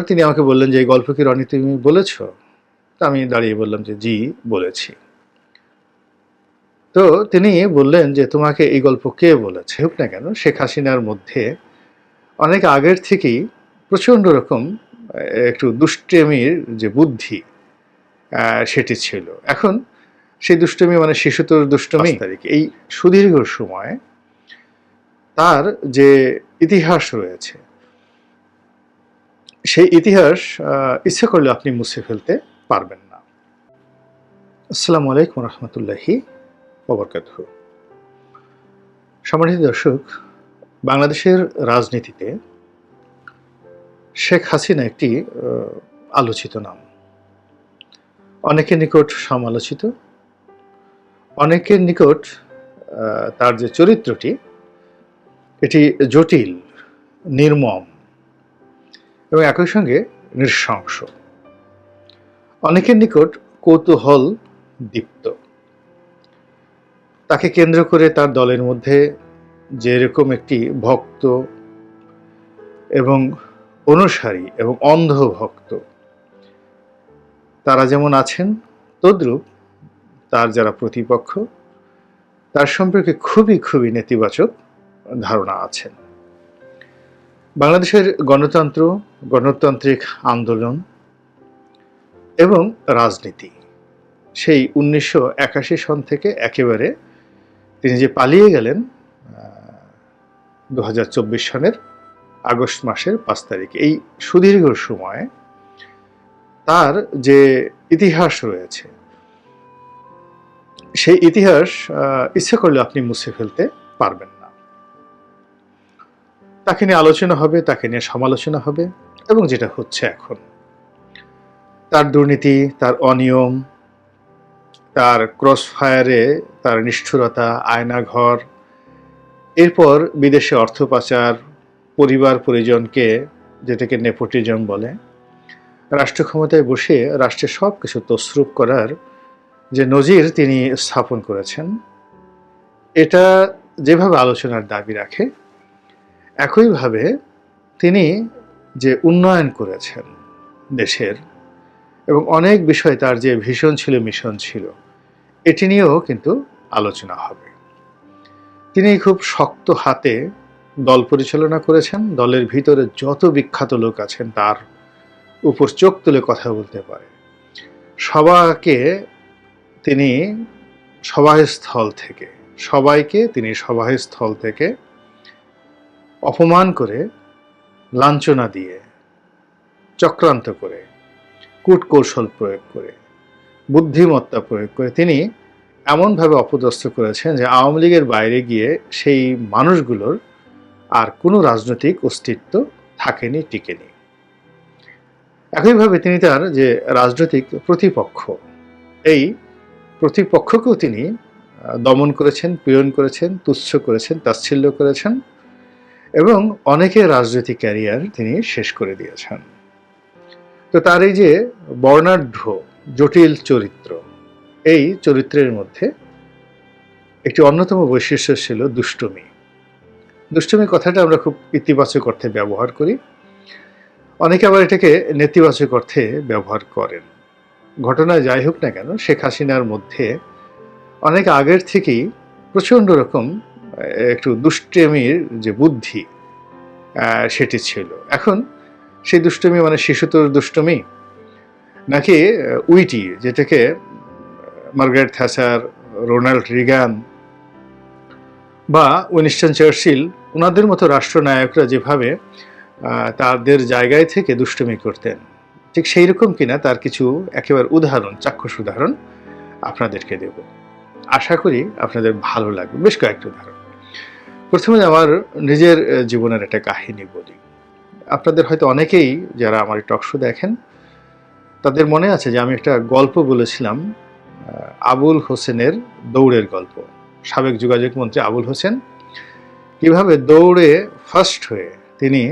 তিনি আমাকে বললেন যে, "এই গল্প কি রনি তুমি বলেছ?" তো আমি দাঁড়িয়ে বললাম যে, "জি, বলেছি।" তো তিনি বললেন যে, "তোমাকে এই গল্প কে বলেছে? হোক না কেন, শেখ হাসিনার মধ্যে অনেক আগের থেকেই প্রচণ্ড রকম একটু দুষ্টেমির যে বুদ্ধি সেটি ছিল। এখন সেই দুষ্টুমি মানে শিশুতোষ দুষ্টুমি ৫ তারিখ এই সুদীর্ঘ সময় তার যে ইতিহাস রয়েছে, সেই ইতিহাস ইচ্ছা করলে আপনি মুছে ফেলতে পারবেন না। আসসালামু আলাইকুম রহমতুল্লাহি ওবরকাতুহু। সম্মানিত দর্শক, বাংলাদেশের রাজনীতিতে শেখ হাসিনা একটি আলোচিত নাম। অনেকের নিকট সমালোচিত, অনেকের নিকট তার যে চরিত্রটি এটি জটিল, নির্মম এবং একই সঙ্গে নৃশংস। অনেকের নিকট কৌতূহল দীপ্ত। তাকে কেন্দ্র করে তার দলের মধ্যে যেরকম একটি ভক্ত এবং অনুসারী এবং অন্ধ ভক্ত তারা যেমন আছেন, তদ্রূপ তার যারা প্রতিপক্ষ তার সম্পর্কে খুবই নেতিবাচক ধারণা আছেন। বাংলাদেশের গণতন্ত্র, গণতান্ত্রিক আন্দোলন এবং রাজনীতি সেই ১৯৮১ সন থেকে একেবারে তিনি যে পালিয়ে গেলেন ২০২৪ সনের আগস্ট মাসের ৫ তারিখ, এই সুদীর্ঘ সময়ে তার যে ইতিহাস রয়েছে, সেই ইতিহাস ইচ্ছা করলে আপনি মুছে ফেলতে পারবেন না। তাকে নিয়ে আলোচনা হবে, তাকে নিয়ে সমালোচনা হবে এবং যেটা হচ্ছে এখন তার দুর্নীতি, তার অনিয়ম, তার ক্রস ফায়ারে তার নিষ্ঠুরতা, আয়নাঘর, এরপর বিদেশে অর্থ পাচার, পরিবার পরিজনকে যেটাকে নেপোটিজম বলে, রাষ্ট্র ক্ষমতায় বসে রাষ্ট্রের সব কিছু তছরূপ করার যে নজির তিনি স্থাপন করেছেন, এটা যেভাবে আলোচনার দাবি রাখে, একইভাবে তিনি যে উন্নয়ন করেছেন দেশের এবং অনেক বিষয় তার যে ভীষণ ছিল, মিশন ছিল, এটি নিয়েও কিন্তু আলোচনা হবে। তিনি খুব শক্ত হাতে দল পরিচালনা করেছেন। দলের ভিতরে যত বিখ্যাত লোক আছেন তার উপর চোখ তুলে কথা বলতে পারে। সবাইকে তিনি সভাস্থল থেকে অপমান করে, লাঞ্ছনা দিয়ে, চক্রান্ত করে, কূটকৌশল প্রয়োগ করে, বুদ্ধিমত্তা প্রয়োগ করে তিনি এমনভাবে অপদস্থ করেছেন যে আওয়ামী লীগের বাইরে গিয়ে সেই মানুষগুলোর আর কোনো রাজনৈতিক অস্তিত্ব থাকেনি, টিকেনি। একইভাবে তিনি তার যে রাজনৈতিক প্রতিপক্ষ, এই প্রতিপক্ষকেও তিনি দমন করেছেন, পীড়ন করেছেন, তুচ্ছ করেছেন, তাচ্ছিল্য করেছেন এবং অনেকের রাজনৈতিক ক্যারিয়ার তিনি শেষ করে দিয়েছেন। তো তার এই যে বর্ণাঢ্য জটিল চরিত্র, এই চরিত্রের মধ্যে একটি অন্যতম বৈশিষ্ট্য ছিল দুষ্টুমি। দুষ্টুমি কথাটা আমরা খুব ইতিবাচক অর্থে ব্যবহার করি, অনেকে আবার এটাকে নেতিবাচক অর্থে ব্যবহার করেন। ঘটনা যাই হোক না কেন, শেখ হাসিনার মধ্যে অনেক আগের থেকেই প্রচণ্ড রকম একটু দুষ্টেমির যে বুদ্ধি সেটি ছিল। এখন সেই দুষ্টুমি মানে শিশুতোষ দুষ্টুমি, নাকি উইটি, যেটাকে মার্গারেট থ্যাচার, রোনাল্ড রিগান বা উইনস্টন চার্চিল, ওনাদের মতো রাষ্ট্রনায়করা যেভাবে তাদের জায়গায় থেকে দুষ্টুমি করতেন, ঠিক সেই রকম কিনা তার কিছু একেবারে উদাহরণ, চাক্ষুষ উদাহরণ আপনাদেরকে দেব। আশা করি আপনাদের ভালো লাগবে। বেশ কয়েকটি উদাহরণ। প্রথমে আমার নিজের জীবনের একটা কাহিনী বলি। আপনাদের হয়তো অনেকেই যারা আমার টক শো দেখেন তাদের মনে আছে যে আমি একটা গল্প বলেছিলাম, আবুল হোসেনের দৌড়ের গল্প। সাবেক যোগাযোগ মন্ত্রী আবুল হোসেন কিভাবে দৌড়ে ফার্স্ট হয়ে তিনি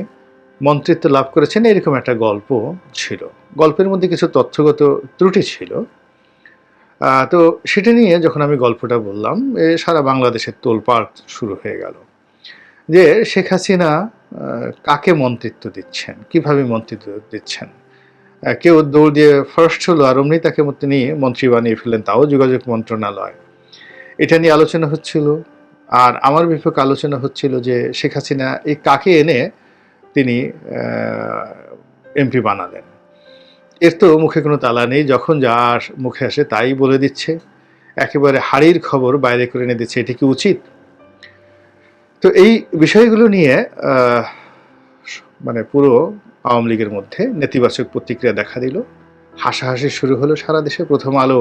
মন্ত্রিত্ব লাভ করেছেন, এরকম একটা গল্প ছিল। গল্পের মধ্যে কিছু তথ্যগত ত্রুটি ছিল। তো সেটা নিয়ে যখন আমি গল্পটা বললাম, সারা বাংলাদেশের তোলপাড় শুরু হয়ে গেল। যে শেখ হাসিনা কাকে মন্ত্রিত্ব দিচ্ছেন, কিভাবে মন্ত্রিত্ব দিচ্ছেন। কেউ দৌড় দিয়ে ফার্স্ট হলো আর অমনি তাকে তিনি মন্ত্রী বানিয়ে ফেলেন, তাও যোগাযোগ মন্ত্রণালয়। এটা নিয়ে আলোচনা হচ্ছিল। আর আমার বিপক্ষে আলোচনা হচ্ছিল যে শেখ হাসিনা এই কাকে এনে তিনি এমপি বানালেন। এর তো মুখে কোনো তালা নেই, যখন যা মুখে আসে তাই বলে দিচ্ছে, একেবারে হাড়ির খবর বাইরে করে এনে দিচ্ছে। এটা কি উচিত? তো এই বিষয়গুলো নিয়ে মানে পুরো আওয়ামী লীগের মধ্যে নেতিবাচক প্রতিক্রিয়া দেখা দিল, হাসাহাসি শুরু হলো সারা দেশে। প্রথম আলো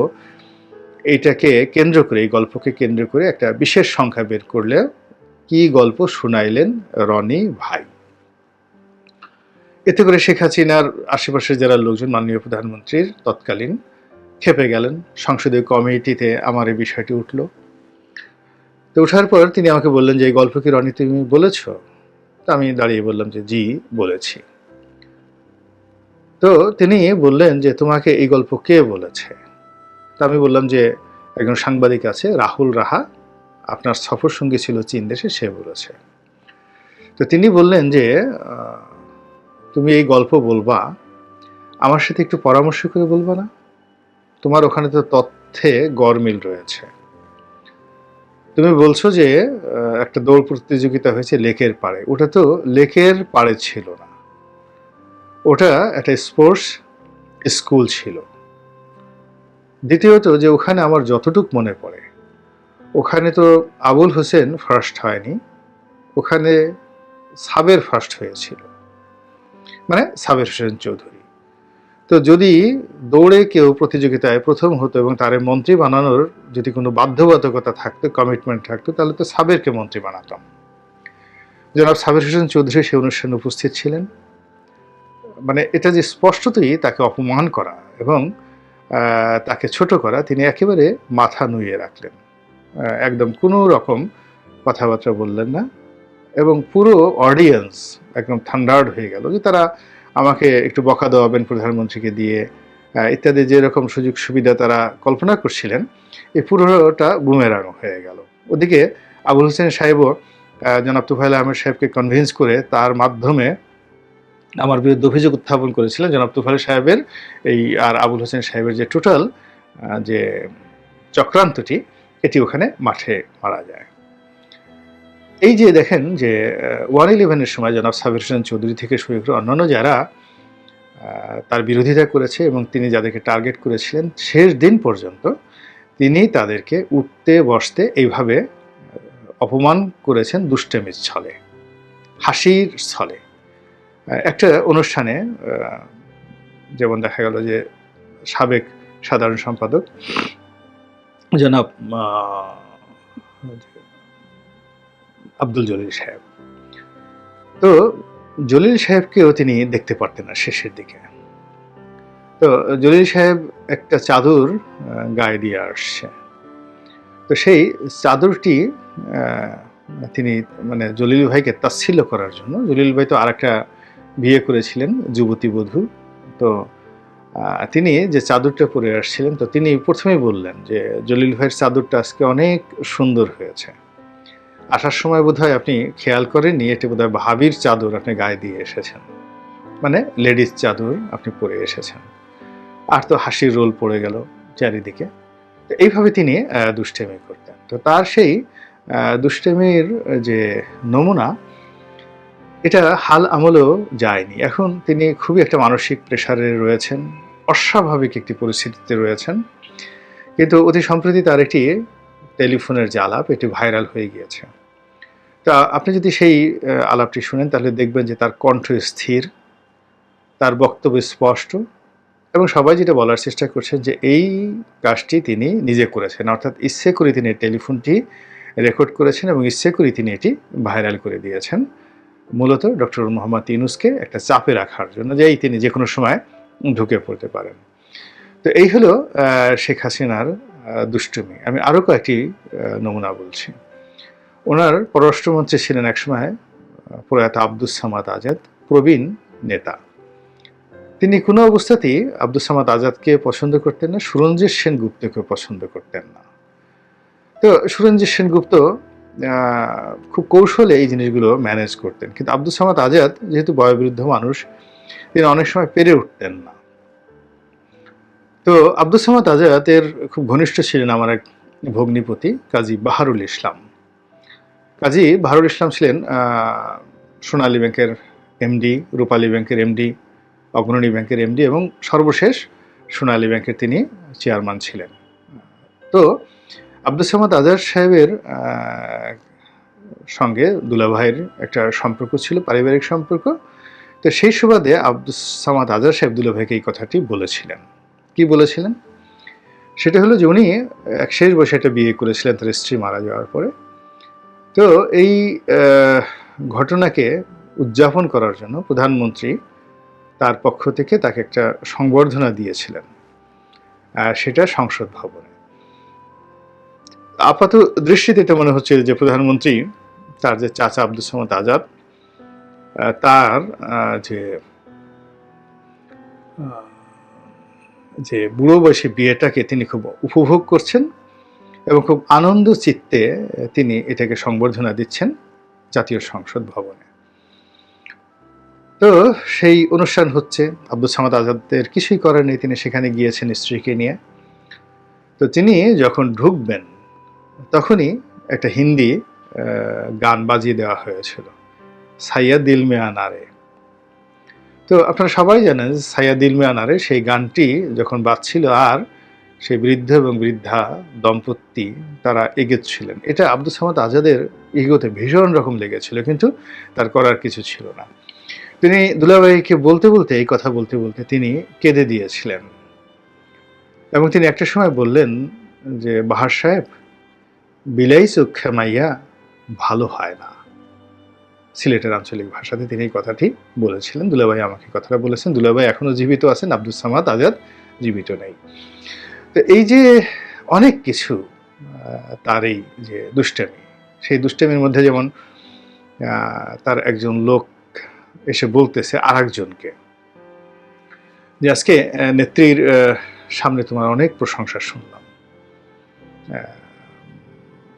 এইটাকে কেন্দ্র করে, এই গল্পকে কেন্দ্র করে একটা বিশেষ সংখ্যা বের করলে কি গল্প শুনাইলেন রনি ভাই। এতে করে শেখ হাসিনার আশেপাশের যারা লোকজন মাননীয় প্রধানমন্ত্রীর তৎকালীন খেপে গেলেন। সংসদীয় কমিটিতে আমার এই বিষয়টি উঠল। তো ওঠার পর তিনি আমাকে বললেন যে এই গল্প কি রনি তুমি বলেছ? তো আমি দাঁড়িয়ে বললাম যে জি বলেছি। তো তিনি বললেন যে তোমাকে এই গল্প কে বলেছে? তা আমি বললাম যে একজন সাংবাদিক আছে রাহুল রাহা, আপনার সফর সঙ্গী ছিল চীন দেশে, সে বলেছে। তো তিনি বললেন যে তুমি এই গল্প বলবা, আমার সাথে একটু পরামর্শ করে বলবা না? তোমার ওখানে তো তথ্যে গরমিল রয়েছে। তুমি বলছো যে একটা দৌড় প্রতিযোগিতা হয়েছে লেকের পাড়ে, ওটা তো লেকের পাড়ে ছিল না, ওটা একটা স্পোর্টস স্কুল ছিল। দ্বিতীয়ত যে ওখানে আমার যতটুক মনে পড়ে, ওখানে তো আবুল হোসেন ফার্স্ট হয়নি, ওখানে সাবের ফার্স্ট হয়েছিল, মানে সাবের হোসেন চৌধুরী। তো যদি দৌড়ে কেউ প্রতিযোগিতায় প্রথম হতো এবং তারে মন্ত্রী বানানোর যদি কোনো বাধ্যবাধকতা থাকতো, কমিটমেন্ট থাকতো, তাহলে তো সাবেরকে মন্ত্রী বানাতাম। জনাব সাবের হোসেন চৌধুরী সেই অনুষ্ঠানে উপস্থিত ছিলেন। মানে এটা যে স্পষ্টতই তাকে অপমান করা এবং তাকে ছোট করা, তিনি একেবারে মাথা নুইয়ে রাখলেন, একদম কোনো রকম কথাবার্তা বললেন না। এবং পুরো অডিয়েন্স একদম থান্ডার্ড হয়ে গেল যে তারা আমাকে একটু বকা দেওয়াবেন প্রধানমন্ত্রীকে দিয়ে ইত্যাদি যেরকম সুযোগ সুবিধা তারা কল্পনা করছিলেন, এই পুরোটা বুমেরাং হয়ে গেল। ওদিকে আবুল হোসেন সাহেবও জনাব তুফাইল আহমেদ সাহেবকে কনভিন্স করে তার মাধ্যমে আমার বিরুদ্ধে অভিযোগ উত্থাপন করেছিলেন। জনাব তুফাইল সাহেবের এই আর আবুল হোসেন সাহেবের যে টোটাল যে চক্রান্তটি, এটি ওখানে মাঠে মারা যায়। এই যে দেখেন যে 111-এর সময় জনাব সাবির হোসেন চৌধুরী থেকে শুরু করে অন্যান্য যারা তার বিরোধিতা করেছে এবং তিনি যাদেরকে টার্গেট করেছিলেন, শেষ দিন পর্যন্ত তিনি তাদেরকে উঠতে বসতে এইভাবে অপমান করেছেন দুষ্টামির ছলে, হাসির ছলে। একটা অনুষ্ঠানে যেমন দেখা গেল যে সাবেক সাধারণ সম্পাদক জনাব আব্দুল জলিল সাহেব, তো জলিল সাহেবকেও তিনি দেখতে পারতেন না শেষের দিকে। তো জলিল সাহেব একটা চাদর গায়ে দিয়ে আসছে, তো সেই চাদরটি তিনি মানে জলিল ভাইকে তাচ্ছিল্য করার জন্য, জলিল ভাই তো আর একটা বিয়ে করেছিলেন যুবতী বধূ, তো তিনি যে চাদরটা পরে আসছিলেন, তো তিনি প্রথমেই বললেন যে জলিল ভাইয়ের চাদরটা আজকে অনেক সুন্দর হয়েছে, আসার সময় বোধহয় আপনি খেয়াল করেননি, এটি বোধহয় ভাবির চাদর আপনি গায়ে দিয়ে এসেছেন, মানে লেডিস চাদর আপনি পরে এসেছেন। আর তো হাসির রোল পড়ে গেল চারিদিকে। তো এইভাবে তিনি দুষ্টামি করতেন। তো তার সেই দুষ্টামির যে নমুনা, এটা হাল আমলেও যায়নি। এখন তিনি খুবই একটা মানসিক প্রেশারে রয়েছেন, অস্বাভাবিক একটি পরিস্থিতিতে রয়েছেন। কিন্তু অতি সম্প্রতি তার একটি টেলিফোনের যে আলাপ, এটি ভাইরাল হয়ে গিয়েছে। তা আপনি যদি সেই আলাপটি শুনেন তাহলে দেখবেন যে তার কণ্ঠ স্থির, তার বক্তব্য স্পষ্ট, এবং সবাই যেটা বলার চেষ্টা করছেন যে এই কাজটি তিনি নিজে করেছেন, অর্থাৎ ইচ্ছে করে তিনি টেলিফোনটি রেকর্ড করেছেন এবং ইচ্ছে করে তিনি এটি ভাইরাল করে দিয়েছেন, মূলত ডক্টর মোহাম্মদ ইউনূসকে একটা চাপে রাখার জন্য, যে তিনি যে কোনো সময় ঢুকে পড়তে পারেন। তো এই হলো শেখ হাসিনার দুষ্টুমি। আমি আরও কয়েকটি নমুনা বলছি। ওনার পররাষ্ট্রমন্ত্রী ছিলেন একসময় প্রয়াত আব্দুস সামাদ আজাদ, প্রবীণ নেতা। তিনি কোনো অবস্থাতেই আব্দুস সামাদ আজাদকে পছন্দ করতেন না, সুরঞ্জিত সেনগুপ্তকে পছন্দ করতেন না। তো সুরঞ্জিত সেনগুপ্ত খুব কৌশলে এই জিনিসগুলো ম্যানেজ করতেন। কিন্তু আব্দুস সামাদ আজাদ যেহেতু বয়োবৃদ্ধ মানুষ, তিনি অনেক সময় পেরে উঠতেন না। তো আব্দুস সামাদ আজাদের খুব ঘনিষ্ঠ ছিলেন আমার এক ভগ্নিপতি কাজী বাহারুল ইসলাম। কাজী বাহারুল ইসলাম ছিলেন সোনালী ব্যাংকের এমডি, রূপালী ব্যাংকের এমডি, অগ্রণী ব্যাংকের এমডি এবং সর্বশেষ সোনালী ব্যাংকের তিনি চেয়ারম্যান ছিলেন। তো আব্দুস সামাদ আজাদ সাহেবের সঙ্গে দুলাভাইয়ের একটা সম্পর্ক ছিল, পারিবারিক সম্পর্ক। তো সেই সুবাদে আব্দুস সামাদ আজাদ সাহেব দুলাভাইকে এই কথাটি বলেছিলেন। কি বলেছিলেন? সেটা হলো যে উনি এক শেষ বয়সে একটা বিয়ে করেছিলেন তার স্ত্রী মারা যাওয়ার পরে। তো এই ঘটনাকে উদযাপন করার জন্য প্রধানমন্ত্রী তার পক্ষ থেকে তাকে একটা সংবর্ধনা দিয়েছিলেন, সেটা সংসদ ভবনে। আপাত দৃষ্টিতে এটা মনে হচ্ছে যে প্রধানমন্ত্রী তার যে চাচা আব্দুস সামাদ আজাদ, তার যে বুড়ো বয়সী বিয়েটাকে তিনি খুব উপভোগ করছেন এবং খুব আনন্দ চিত্তে তিনি এটাকে সংবর্ধনা দিচ্ছেন জাতীয় সংসদ ভবনে। তো সেই অনুষ্ঠান হচ্ছে, আব্দুস সামাদ আজাদের কিছুই করার নেই, তিনি সেখানে গিয়েছেন স্ত্রীকে নিয়ে। তো তিনি যখন ঢুকবেন তখনই একটা হিন্দি গান বাজিয়ে দেওয়া হয়েছিল, সাইয়া দিল মে আনারে। তো আপনারা সবাই জানেন সাইয়া দিল মে আনারে সেই গানটি যখন বাজছিল আর সেই বৃদ্ধ এবং বৃদ্ধা দম্পতি তারা এগোচ্ছিলেন, এটা আব্দুস সামাদ আজাদের ইগোতে ভীষণ রকম লেগেছিল, কিন্তু তার করার কিছু ছিল না। তিনি দুলাভাইকে বলতে বলতে, এই কথা বলতে বলতে তিনি কেঁদে দিয়েছিলেন এবং তিনি একটা সময় বললেন যে বাহার সাহেব, বিলাই চোখে মাইয়া ভালো হয় না। সিলেটের আঞ্চলিক ভাষাতে তিনি এই কথাটি বলেছিলেন। দুলাভাই আমাকে কথাটা বলেছেন। দুলাভাই এখনো জীবিত আছেন, আব্দুস সামাদ আজাদ জীবিত নেই। তো এই যে অনেক কিছু তার এই যে দুষ্টামি, সেই দুষ্টামির মধ্যে যেমন তার একজন লোক এসে বলতেছে আরেকজনকে যে আজকে নেত্রীর সামনে তোমার অনেক প্রশংসা শুনলাম,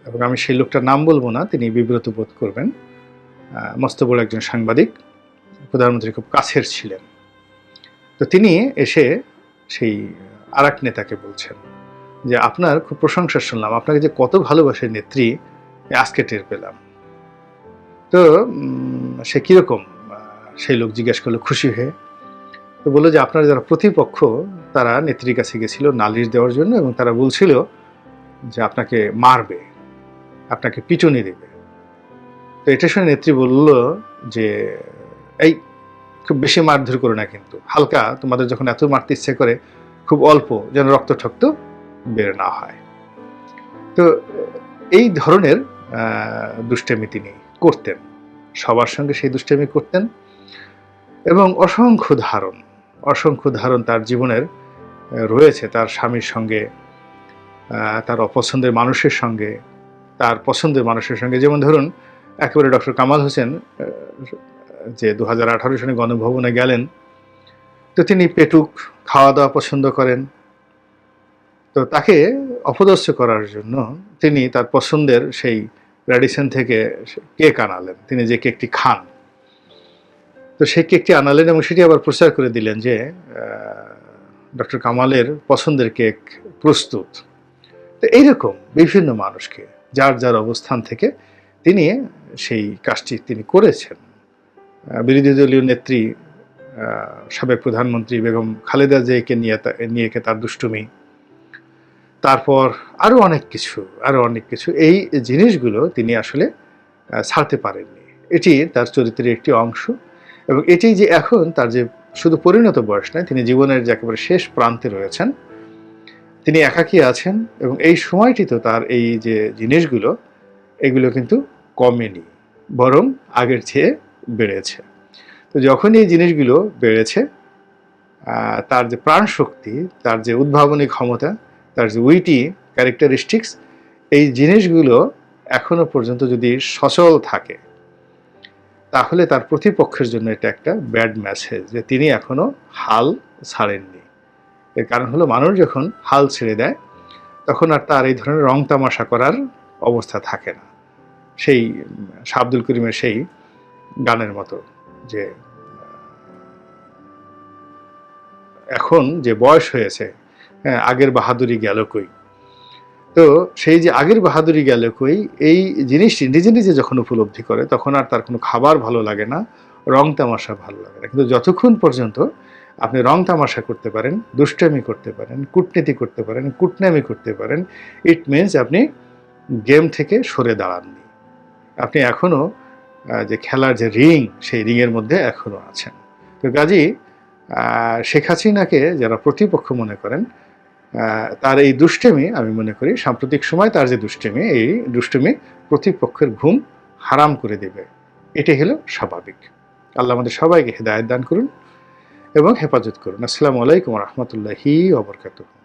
এবং আমি সেই লোকটার নাম বলবো না, তিনি বিব্রত বোধ করবেন। মস্ত বড় একজন সাংবাদিক, প্রধানমন্ত্রীর খুব কাছের ছিলেন। তো তিনি এসে সেই আরেক নেতাকে বলছেন যে আপনার খুব প্রশংসা শুনলাম, আপনাকে যে কত ভালোবাসে নেত্রী আজকে টের পেলাম। তো সে কীরকম, সেই লোক জিজ্ঞেস করলো খুশি হয়ে। তো বললো যে আপনার যারা প্রতিপক্ষ তারা নেত্রীর কাছে গেছিল নালিশ দেওয়ার জন্য এবং তারা বলছিল যে আপনাকে মারবে, আপনাকে পিটুনি দেবে। তো এটা শুনে নেত্রী বলল যে এই খুব বেশি মারধর করো না, কিন্তু হালকা, তোমাদের যখন এত মারতে ইচ্ছে করে খুব অল্প, যেন রক্ত ঠক্ত বের না হয়। তো এই ধরনের দুষ্টামি তিনি করতেন, সবার সঙ্গে সেই দুষ্টামি করতেন এবং অসংখ্য ধারণ তার জীবনের রয়েছে, তার স্বামীর সঙ্গে, তার অপছন্দের মানুষের সঙ্গে, তার পছন্দের মানুষের সঙ্গে। যেমন ধরুন একেবারে ডক্টর কামাল হোসেন যে 2018 সনে গণভবনে গেলেন, তো তিনি পেটুক খাওয়া দাওয়া পছন্দ করেন। তো তাকে অপদস্থ করার জন্য তিনি তার পছন্দের সেই রেডিসন থেকে কেক আনালেন, তিনি যে কেকটি খান। তো সেই কেকটি আনালেন এবং সেটি আবার প্রচার করে দিলেন যে ডক্টর কামালের পছন্দের কেক প্রস্তুত। তো এইরকম বিভিন্ন মানুষকে যার যার অবস্থান থেকে তিনি সেই কাজটি তিনি করেছেন। বিরোধী দলীয় নেত্রী সাবেক প্রধানমন্ত্রী বেগম খালেদা জিয়াকে নিয়ে তার দুষ্টুমি, তারপর আরও অনেক কিছু, এই জিনিসগুলো তিনি আসলে ছাড়তে পারেননি। এটি তার চরিত্রের একটি অংশ এবং এটি যে এখন তার যে শুধু পরিণত বয়স নয়, তিনি জীবনের যে একেবারে শেষ প্রান্তে রয়েছেন, তিনি একাকী আছেন এবং এই সময়টিতে তার এই যে জিনিসগুলো, এগুলো কিন্তু কমেনি, বরং আগের চেয়ে বেড়েছে। তো যখন এই জিনিসগুলো বেড়েছে, তার যে প্রাণ শক্তি, তার যে উদ্ভাবনী ক্ষমতা, তার যে উইটি ক্যারেক্টারিস্টিক্স, এই জিনিসগুলো এখনো পর্যন্ত যদি সচল থাকে, তাহলে তার প্রতিপক্ষের জন্য এটা একটা ব্যাড মেসেজ যে তিনি এখনো হাল ছাড়েননি। এর কারণ হলো মানুষ যখন হাল ছেড়ে দেয় তখন আর তার এই ধরনের রং তামাশা করার অবস্থা থাকে না। সেই শাহ আব্দুল করিমের সেই গানের মতো যে এখন যে বয়স হয়েছে, হ্যাঁ, আগের বাহাদুরি গেল কই। তো সেই যে আগের বাহাদুরি গেল কই, এই জিনিসটি নিজে নিজে যখন উপলব্ধি করে তখন আর তার কোনো খাবার ভালো লাগে না, রং তামাশা ভালো লাগে না। কিন্তু যতক্ষণ পর্যন্ত আপনি রং তামাশা করতে পারেন, দুষ্টামি করতে পারেন, কূটনীতি করতে পারেন, কুটনামি করতে পারেন, ইট মিনস আপনি গেম থেকে সরে দাঁড়াননি। আপনি এখনো যে খেলার যে রিং, সেই রিংয়ের মধ্যে এখনো আছেন। তো কাজেই শেখ হাসিনাকে যারা প্রতিপক্ষ মনে করেন, তার এই দুষ্টামি আমি মনে করি সাম্প্রতিক সময় তার যে দুষ্টামি, এই দুষ্টামি প্রতিপক্ষের ঘুম হারাম করে দেবে। এটাই হলো স্বাভাবিক। আল্লাহ আমাদের সবাইকে হেদায়েত দান করুন এবং হেফাজত করুন। আসসালামু আলাইকুম ওয়া রাহমাতুল্লাহি ওয়া বারাকাতুহু।